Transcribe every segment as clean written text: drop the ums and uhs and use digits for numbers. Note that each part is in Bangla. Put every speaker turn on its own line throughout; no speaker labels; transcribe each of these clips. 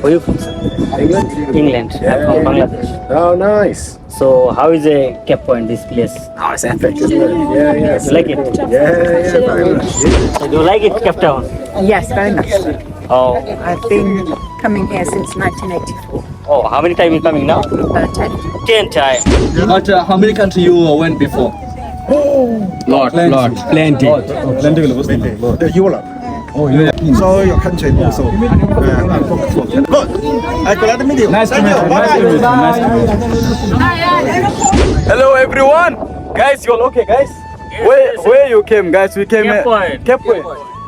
Where you from, sir? England. I'm from Bangladesh.
Oh, nice.
So how is a Cape Point, this place?
Oh, it's epic, isn't it? Yeah.
You like it?
Yeah, very much.
So do you like it, Cape Town?
Yes, very much.
Oh,
I've been coming here since 1984.
oh, how many times you coming now?
10.
10 times.
But how many countries you went before?
Lot, plenty.
Europe.
Oh, yeah.
So your country also. Good. Glad to meet you.
Nice to meet you. Nice to meet you. Nice to meet you.
Hello everyone. Guys, you all okay, guys? Where you came, guys? We came
Cape Point.
Cape Point.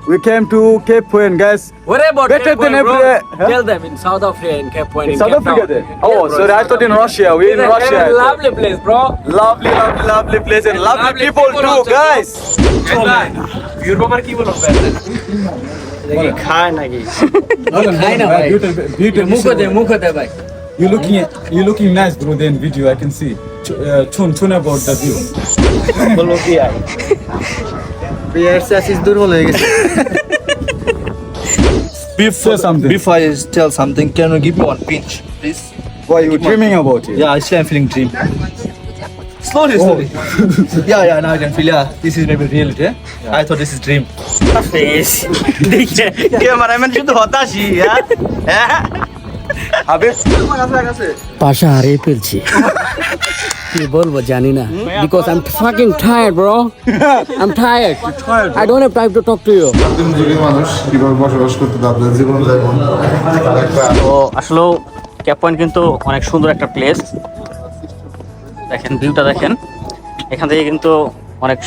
We came to Cape Point, guys.
What about
Better
Cape
than
Point, bro?
every- huh?
Tell them in South Africa, in Cape Point, in
South
Cape
Africa
Town.
there.
Yeah,
Oh,
bro,
sorry, I thought in Russia. We're in
It's a
Russia.
very lovely place, bro.
Lovely place and lovely
Lovely
people
people
too,
also,
guys.
Europe কি বলো
খায় নাকি?
খাই না ভাই মুখো দে ভাই
You looking nice, bro. Then video I can see. Chun about the view.
বলবো কি আর?
Say something.
Before I tell something, can you give me one pinch, please?
Why you dreaming about it?
Yeah, actually I'm feeling dream. Slowly. Yeah, now I can feel. Yeah, this is maybe reality. Yeah? I thought this is dream.
Face. দেখে
ক্যামেরাম্যান শুধু হতাশই, হ্যাঁ? আবে
পাশা হারিয়ে ফেলছি কি বলবো জানি না because I am fucking tired bro I'm tired I don't have time to talk to you
জীবী মানুষ কিভাবে বসবাস করতে তাদের জীবন যাপন
তো আসলে ক্যাপ পয়েন্ট কিন্তু অনেক সুন্দর একটা প্লেস। দেখেন ভিউটা দেখেন, এখান থেকে কিন্তু অনেক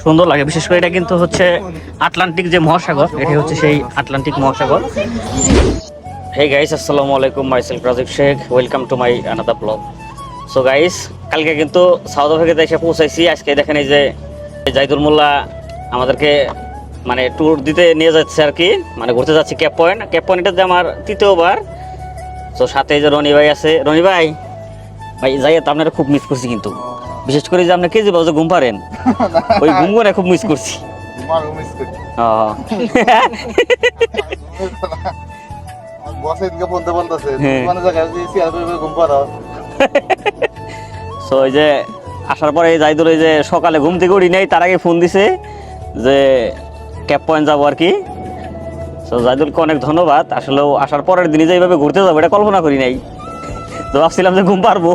সুন্দর লাগে। বিশেষ করে এটা কিন্তু হচ্ছে আটলান্টিক যে মহাসাগর, এটি হচ্ছে সেই আটলান্টিক মহাসাগর। হে গাইস, আসসালামু আলাইকুম, myself Rajib Sheikh, welcome to my another blog. So guys, কালকে কিন্তু সাউথ আফ্রিকাতে এসে পৌঁছাইছি। আজকে দেখেন এই যে জাইদুল মোল্লা আমাদেরকে মানে ট্যুর দিতে নিয়ে যাচ্ছে আর কি, মানে ঘুরতে যাচ্ছি ক্যাপ পয়েন্ট। ক্যাপ পয়েন্টটাতে আমার তৃতীয়বার। তো সাথে এই যে রনি ভাই আছে। রনি ভাই যাই তো আপনারা খুব মিস করছি, কিন্তু বিশেষ করে যে আপনি কেজি বাজে ঘুম পারেন, ওই ঘুমগুলো খুব মিস করছি। সো এই যে আসার পরে জাইদুল এই যে সকালে ঘুম থেকে উঠি নেই, তার আগে ফোন দিছে যে ক্যাপ পয়েন্ট যাবো আর কি। সো জাইদুলকে অনেক ধন্যবাদ। আসলেও আসার পরের দিনই যে এইভাবে ঘুরতে যাবো এটা কল্পনা করি নাই, তো ভাবছিলাম যে ঘুম পারবো।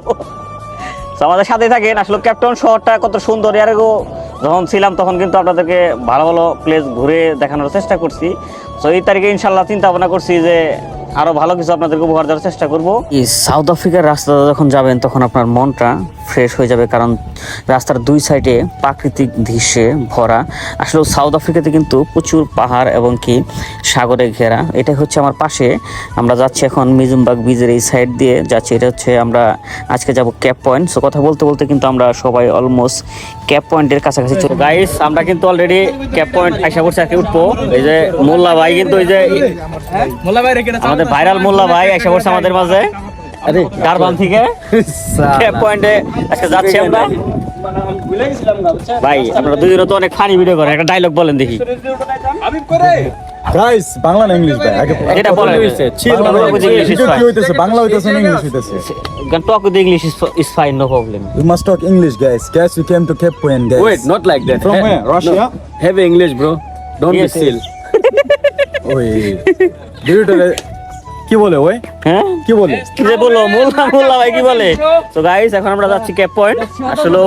তো আমাদের সাথে থাকেন। আসলে ক্যাপ টাউন শহরটা কত সুন্দর, এর আগেও যখন ছিলাম তখন কিন্তু আপনাদেরকে ভালো ভালো প্লেস ঘুরে দেখানোর চেষ্টা করছি। তো এই তারিখে ইনশাল্লাহ চিন্তা ভাবনা করছি যে আরো ভালো কিছু আপনাদেরকে উপহার দেওয়ার চেষ্টা করব। এই সাউথ আফ্রিকার রাস্তাতে যখন যাবেন তখন আপনার মনটা ফ্রেশ হয়ে যাবে, কারণ রাস্তার দুই সাইডে প্রাকৃতিক দৃশ্যে ভরা। আসলে সাউথ আফ্রিকাতে কিন্তু প্রচুর পাহাড় এবং কি সাগরে ঘেরা। এটা হচ্ছে আমার পাশে, আমরা যাচ্ছি এখন মিজুমবাগ ব্রিজের এই সাইড দিয়ে যাচ্ছি। এটা হচ্ছে আমরা আজকে যাব ক্যাপ পয়েন্ট। সো কথা বলতে বলতে কিন্তু আমরা সবাই অলমোস্ট ক্যাপ পয়েন্টের কাছাকাছি চলে। গাইস, আমরা কিন্তু অলরেডি ক্যাপ পয়েন্ট আশা করছি আর কি উঠবো। এই যে মোল্লা ভাই কিন্তু ওই যে আমাদের ভাইরাল মোল্লা ভাই আশা করছে আমাদের মাঝে ডারবান থেকে ক্যাপ পয়েন্টে আজকে যাচ্ছি আমরা। ভাই আপনারা দুজনে তো অনেক ফানি ভিডিও করেন, একটা ডায়লগ বলেন দেখি।
Guys, বাংলা না ইংলিশ ভাই? আগে
এটা বলেন।
বাংলা হইতেছে না ইংলিশ হইতেছে?
Talk with English is fine, no problem.
We must talk English, guys. Guys, we came to Cape Point, guys.
Wait, not like that.
From where? Russia?
No. Have English, bro. Don't
Yes,
be silly.
ওই ভিডিওটা কি বলে ওই?
হ্যাঁ
কি বলে?
কি যে বললো মোল্লা ভাই কি বলে? তো গাইস, এখন আমরা যাচ্ছি ক্যাপ পয়েন্ট। আসলে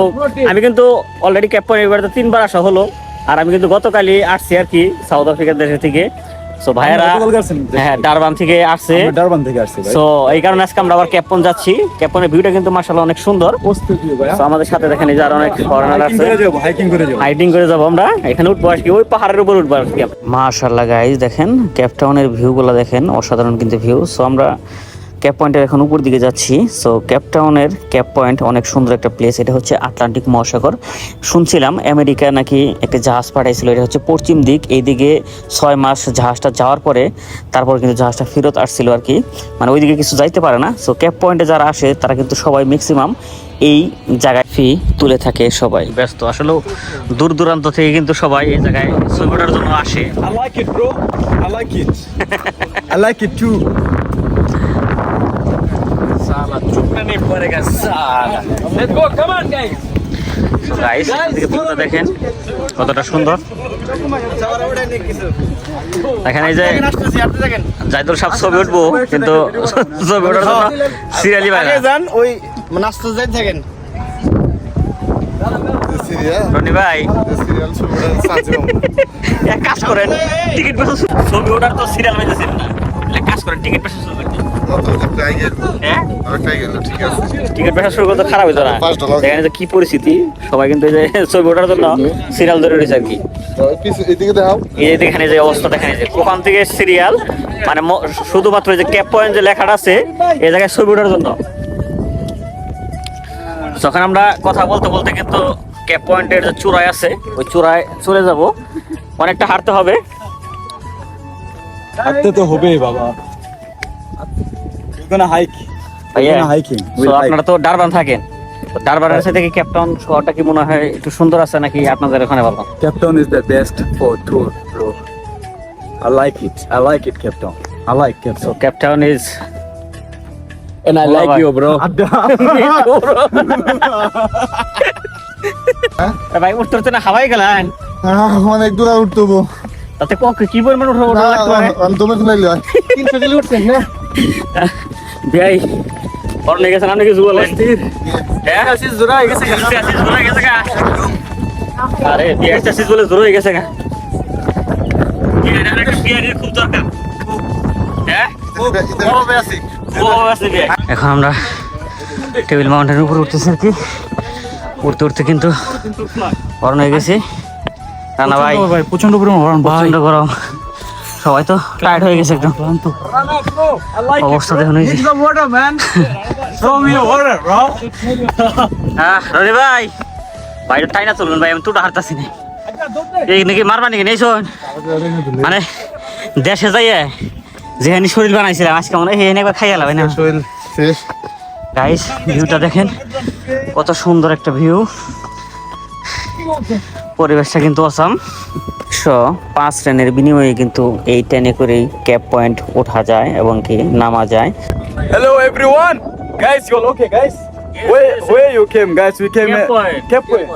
আমি কিন্তু অলরেডি ক্যাপ পয়েন্ট এবারে 3বার আসা হলো, আর আমি কিন্তু গতকালই আসছি আর কি সাউথ আফ্রিকার দেশ থেকে। সো ভাইয়ারা হ্যাঁ ডারবান থেকে আসছে,
ডারবান থেকে আসছে ভাই।
সো এই কারণে আজকে আমরা আবার ক্যাপ পয়েন্ট যাচ্ছি। ক্যাপ পয়েন্টের ভিউটা কিন্তু মাশাআল্লাহ অনেক সুন্দর। সো আমাদের সাথে দেখেন এই যে আরো অনেক ফরেনার আছে। হাইকিং করে যাবো আমরা, এখানে উঠবো আর কি, ওই পাহাড়ের উপর উঠবো আর কি। মাশাআল্লাহ গাইস, দেখেন ক্যাপ টাউনের ভিউগুলো দেখেন, অসাধারণ কিন্তু ভিউ। সো আমরা ক্যাপ পয়েন্টের এখন উপর দিকে যাচ্ছি। সো কেপ টাউনের ক্যাপ পয়েন্ট অনেক সুন্দর একটা প্লেস। এটা হচ্ছে আটলান্টিক মহাসাগর। শুনছিলাম আমেরিকা নাকি একটা জাহাজ পাঠাইছিল, এটা হচ্ছে পশ্চিম দিক। এইদিকে 6 মাস জাহাজটা যাওয়ার পরে তারপর কিন্তু জাহাজটা ফেরত আসছিল আর কি, মানে ওইদিকে কিছু যাইতে পারে না। সো ক্যাপ পয়েন্টে যারা আসে তারা কিন্তু সবাই ম্যাক্সিমাম এই জায়গায় ফি তুলে থাকে, সবাই ব্যস্ত। আসলেও দূর দূরান্ত থেকে কিন্তু সবাই এই জায়গায় ছবি ওঠার জন্য আসে।
I like it, bro. I like it. I like it too.
Let's go, come on guys.
Guys এদিকে ভিউটা দেখেন কতটা সুন্দর। এখানে এই যে জাইদুল সাহেব ছবি উঠবো, কিন্তু ছবি ওঠার জন্য সিরিয়ালি ভাই
যান ওই নাস্তা যাই থাকেন।
রনি ভাই এক কাজ করেন, টিকিট বেশি ছবি ওঠার তো সিরিয়াল পাইতেছেন না, এক কাজ করেন টিকিট বেশি শুরু করতে। হ্যাঁ টিকিট বেশি শুরু করতে খারাপ হইতো না। এখানে যে কি পরিস্থিতি, সবাই কিন্তু এই যে ছবি ওঠার জন্য সিরিয়াল ধরে রয়েছে আর কি। এই যে এখানে যে অবস্থা দেখেন, এই যে ওখান থেকে সিরিয়াল, মানে শুধুমাত্র যে ক্যাপ পয়েন্ট যে লেখাটা আছে এই জায়গায় ছবি ওঠার জন্য। যখন আমরা কথা বলতে বলতে কিন্তু ক্যাপ পয়েন্টের যে চূড়ায় আছে ওই চূড়ায় চলে যাব, অনেকটা হাঁটতে হবে।
হাঁটতে তো হবেই বাবা। We're gonna hike.
ভাইয়া,
We're gonna hiking.
so
We'll hike.
আপনারা তো ডারবান থাকেন, তো ডারবানের সাথে কি ক্যাপ টাউন শহরটা কি মনে হয় একটু সুন্দর আছে নাকি আপনাদের ওখানে ভালো?
Cape Town is the best for tour, bro. I like it. I like it, Cape Town. I like Cape
So
Town.
Cape Town is
And I like you, bro.
ভাই উঠতে উঠতে না হাওয়াই গেলেন,
অনেক দূর উঠতে হবো।
তাতে কি পরিমাণ উঠবো
তোমার শুনাইলে
300 কিলো উঠছেন না?
ভাই বড় নিয়ে গেছেন, আপনি কিছু বলেন? হ্যাঁ আসিস জোড়া হয়ে গেছে, আসিস জোড়া হয়ে গেছে গা। আরে বিয়ারটা আসিস বলে জোড়া হয়ে গেছে গা। বিয়ারের খুব দরকার। হ্যাঁ এখন আমরা টেবিল মাউন্টেনের উপর উঠতেছি আর কি। উঠতে উঠতে কিন্তু গরম হয়ে গেছি। রানা ভাই
প্রচন্ড পরিমাণ গরম ভাই।
প্রচন্ড গরম, সবাই তো টায়ার্ড হয়ে গেছে একদম। অবস্থা দেখুন এই যে। রনি ভাই বাইরে টাইনা চলবেন ভাই, আমি তো হারতাছি না। এই নাকি মারবা নাকি নেই শোন, মানে দেশে যাইয়ে যেখানে শরীর বানাইছিলাম আজকে মনে হয় একবার খাইয়া লাভ না। গাইস ভিউটা দেখেন কত সুন্দর একটা ভিউ, পরিবেশটা কিন্তু অসাম। 5 ট্রেনের বিনিময়ে কিন্তু এই ট্রেনে করেই ক্যাপ পয়েন্ট ওঠা যায় এবং কি নামা যায়।
Hello everyone. Guys, you all okay, guys? Where you came, guys? We came
Cape Point.
Cape Point.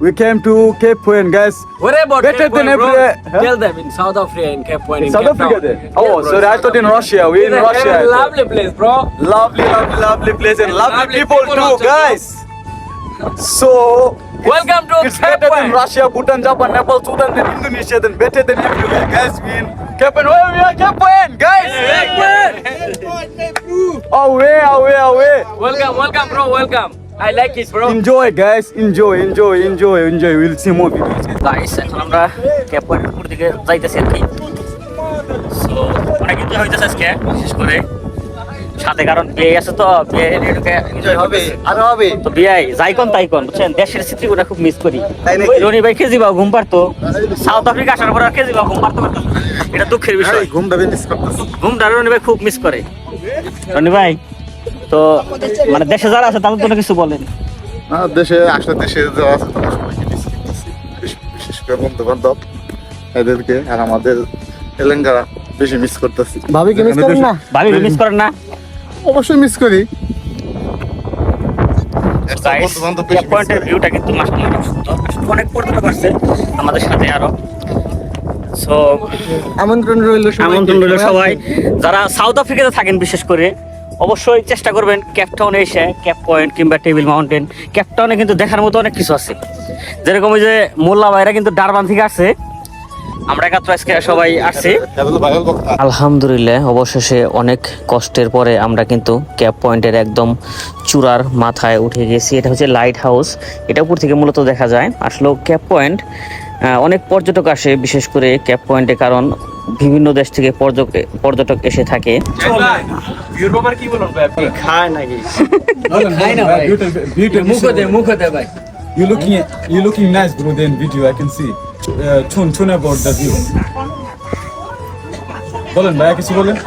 We came to Cape Point, guys.
What about
Better
Cape
than
Point, bro?
everywhere. Huh?
Tell them in South Africa, in Cape Point, in
South
Cape
Africa
Town.
there.
Yeah,
Oh,
bro,
sorry, I thought in Russia. We're in
It's a
Russia.
very
I thought.
lovely place, bro.
Lovely, lovely, lovely place and lovely
Lovely
people
people
too,
also, bro.
guys. So
Welcome to
it's
Cape
better than
Point.
Russia, Bhutan, Japan, Nepal, Sudan, than Indonesia, than better than everywhere, guys. We in Cape Point. Where we are, Cape Point, guys. Away, away, away.
Welcome, welcome, bro. Welcome. I like it, bro.
Enjoy, guys. Enjoy, enjoy, enjoy, enjoy. We'll see more videos.
Guys এখন আমরা ক্যাপ পয়েন্টের উপর দিকে যাইতেছি আর কি। সো অনেক এনজয় হইতেছে আজকে, বিশেষ করে সাথে কারণ বিয়ে আছে তো, বিয়ে এনজয় হবে
আরো হবে।
তো বিয়ে যাই কোন তাই কোন, বুঝছেন দেশের স্মৃতিগুলো খুব মিস করি।
তাই নাকি?
রনি ভাই খেয়ে যাবা ঘুম পারতো, সাউথ আফ্রিকা আসার পর আর খেয়ে যাবা ঘুম পারতো পারতো না। এটা দুঃখের বিষয়,
ঘুমটা মিস করতেছি।
ঘুমটা রনি ভাই খুব মিস করে। রনি ভাই তো মানে দেশে যারা আছে তাদের জন্য কিছু বলেন।
দেশে আসলে দেশে যাওয়া আছে তোমার সবাইকে মিস করতেছি, বিশেষ করে বন্ধু বান্ধব এদেরকে, আর আমাদের এলেঙ্গারা বেশি মিস করতেছি।
ভাবি কি মিস করেন না?
ভাবি মিস করেন না?
অবশ্যই মিস করি।
গাইস ক্যাপ পয়েন্টের ভিউটা কিন্তু মাশাআল্লাহ অনেক সুন্দর, অনেক পর্যটক আসছে আমাদের সাথে আরো। সো
আমন্ত্রণ রইল
আমন্ত্রণ রইল সবাই যারা সাউথ আফ্রিকাতে থাকেন, বিশেষ করে অবশ্যই চেষ্টা করবেন ক্যাপ টাউনে এসে ক্যাপ পয়েন্ট কিংবা টেবিল মাউন্টেন। ক্যাপ টাউনে কিন্তু দেখার মতো অনেক কিছু আছে, যেরকম ওই যে মোল্লা ভাইরা কিন্তু ডারবান থেকে আসছে, আমরা একাত্র আজকে সবাই আসছি। আলহামদুলিল্লাহ অবশেষে অনেক কষ্টের পরে আমরা কিন্তু ক্যাপ পয়েন্টের একদম চূড়ার মাথায় উঠে গেছি। এটা হচ্ছে লাইট হাউস, এটা উপর থেকে মূলত দেখা যায়। আসলে ক্যাপ পয়েন্ট অনেক পর্যটক আসে বিশেষ করে ক্যাপ পয়েন্টে, কারণ বিভিন্ন দেশ থেকে পর্যটক এসে থাকে।
ভিউর ব্যাপার কি বলুন ভাই আপনি?
খায় নাকি?
খাই না ভাই মুখ দে ভাই
You looking nice, bro. Then video I can see. Chun about the view. বলেন ভাই কিছু বলেন।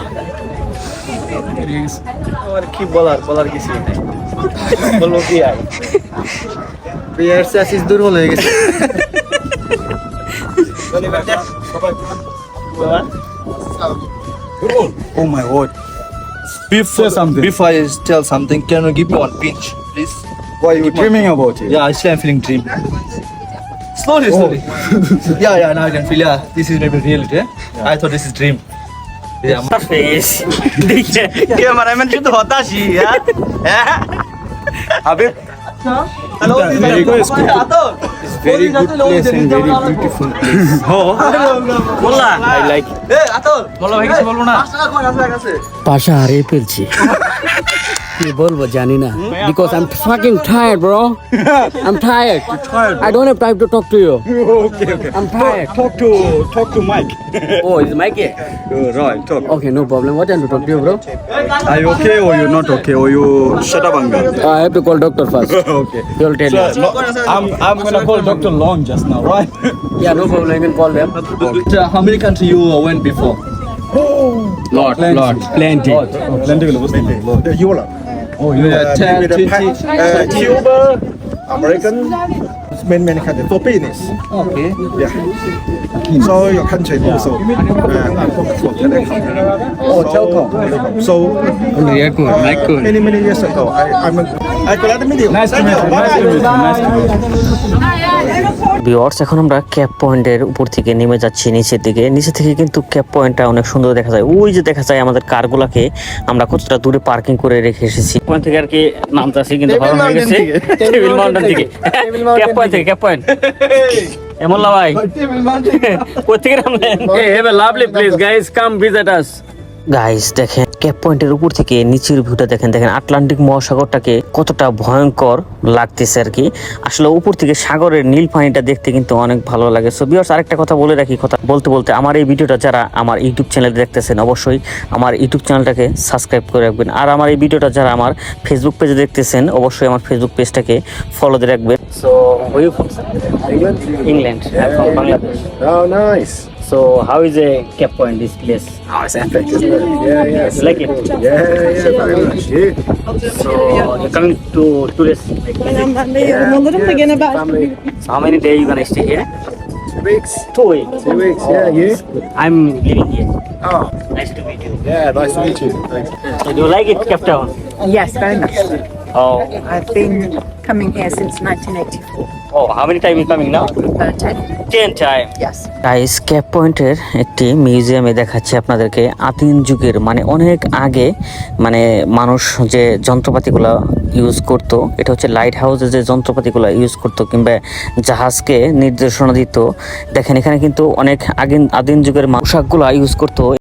আমার কি বলার কিছু নেই। বলবো কি আর? বিয়ার শেষ দুর্বল হয়ে গেছে।
Oh my god. Beef say something.
Before I tell something, can you give me one pinch, please?
Why you dreaming about it?
Yeah, actually I'm feeling dream. Slowly. Yeah, now I can feel, yeah, this is maybe reality. I thought this is dream. Yeah, cameraman should hotashi, yeah?
Habib.
Hello,
Very good. It's very good place and very beautiful place.
বললা
I like. Hey, Atul.
বলো ভাই কিছু বলবো না।
পাশা হারিয়ে ফেলছি কি বলবো জানি না because I'm fucking tired bro I'm tired I don't have time to talk to you
Okay.
I'm tired
Talk to Mike.
oh is Mike here
Right, talk.
okay no problem what time to talk to you bro
Are you okay or you not okay or you shut up Anga?
I have to call doctor first
Okay.
he'll tell you
I'm gonna call Dr. Long just now, right?
yeah no problem you can call them
How many countries you went before?
lot plenty
Plenty will listen.
Oh, you are 10, 20.
Cuba, American, many countries, Philippines.
Okay.
Yeah. So your country also.
Oh, Telkom.
So
Michael
many years ago, I glad to meet you.
Nice to meet you. Nice to meet you. Nice to meet you.
Viewers, এখন আমরা ক্যাপ পয়েন্টের উপর থেকে নেমে যাচ্ছি নিচের দিকে। নিচে থেকে কিন্তু ক্যাপ পয়েন্টটা অনেক সুন্দর দেখা যায়। ওই যে দেখা যায় আমাদের কারগুলাকে আমরা কতটা দূরে পার্কিং করে রেখে এসেছি। পয়েন্ট থেকে আর কি নামতাছি, কিন্তু ভালো হয়ে গেছে টেবিল মাউন্টেন থেকে। ক্যাপ পয়েন্ট থেকে ক্যাপ পয়েন্ট এমনলা ভাই কই থেকে নামলেন?
hey have a lovely place guys come visit us
guys দেখেন ক্যাপ পয়েন্টের উপর থেকে নিচের ভিউটা দেখেন আটলান্টিক মহাসাগরটাকে কতটা ভয়ঙ্কর লাগতেছে আর কি। আসলে উপর থেকে সাগরের নীল পানিটা দেখতে কিন্তু অনেক ভালো লাগে। সো ভিউয়ার্স, আরেকটা কথা বলে রাখি, কথা বলতে আমার এই ভিডিওটা যারা আমার ইউটিউব চ্যানেলে দেখতেছেন অবশ্যই আমার ইউটিউব চ্যানেলটাকে সাবস্ক্রাইব করে রাখবেন। আর আমার এই ভিডিওটা যারা আমার ফেসবুক পেজে দেখতেছেন অবশ্যই আমার ফেসবুক পেজটাকে ফলো দিয়ে রাখবেন। So where you from? England. I'm from Bangladesh.
Oh, nice.
So how is a Cape Point, this place?
Oh, it's epic, isn't it? Yeah.
You like it?
Yeah, very much. Yeah.
So you're coming to tourist. Like,
Family.
so how many days you gonna stay here?
2 weeks.
2 weeks.
2 weeks. Yeah, you.
I'm living here.
Oh,
Nice to meet you.
yeah. Nice to meet you. Thanks.
So do you like it, Cape Town?
Yes, very much.
Oh,
I've been coming here since 1984.
oh, how many times you coming now? 10 time.
Yes.
Guys, cap পয়েন্টের একটি মিউজিয়ামে দেখাচ্ছি আপনাদেরকে আদিম যুগের, মানে অনেক আগে, মানে মানুষ যে যন্ত্রপাতিগুলো ইউজ করতো, এটা হচ্ছে লাইট হাউসে যে যন্ত্রপাতিগুলো ইউজ করতো কিংবা জাহাজকে নির্দেশনা দিত। দেখেন এখানে কিন্তু অনেক আদিম যুগের পোশাকগুলো ইউজ করতো।